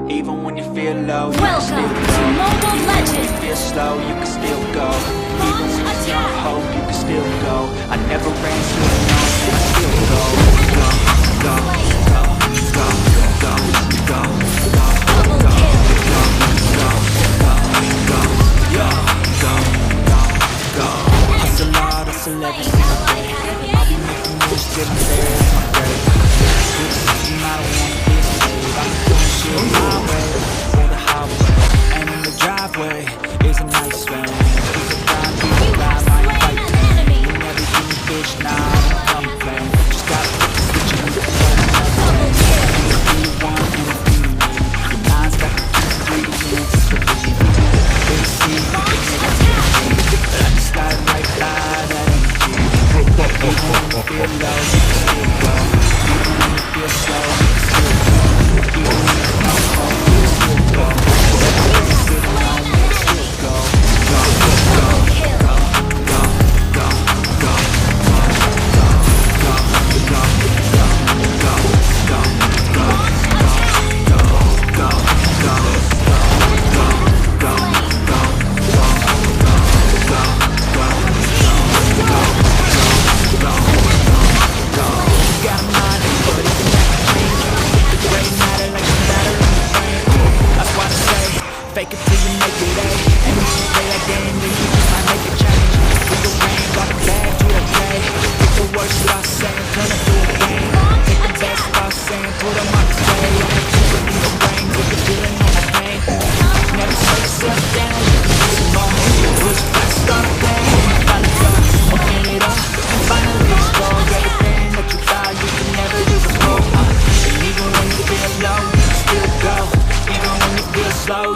Even when you feel low, you can still go. Even when you feel slow, you can still go. Even when you're young hope, you can still go. I never ran to the known, and I still go. Go, go, go, go, go, go, go, go, go, hustle hard, hustle every single day. I'll be making moves till I'm there in my grave. Do the system, I don't wanna be a slave. I'm doing shit my way, or the highway. And in the driveway is a nice van. People ride, I ain't fighting. And everything you bitch, nah, I don't complain. Just gotta put the switch in the phone. Do you want anything you need? Your mind's got the keys, breathing, just believe it. They see you can make it easy. I just gotta right by that energy. Even when you feel low, you can still go. Even when you feel slow, you can still go. Even when you come home, you can still go. Even when you're sitting home, you can still go. Go, go, go, go, go, go, go, go, fake it till you make it, eh? And if you play that game, then you just might make a change. With the rain, rock the bag, do the play. Take the worst that I say and turn it to a game. Take the best that I say and put them on display. Keep it in your brain, put the feeling on the pain. Never slow yourself down, you can do some more. Push back, start a day, finally go. Open it up, and finally explore. Everything that you thought you could never do before. And even when you feel low, you can still go. Even when you feel slow,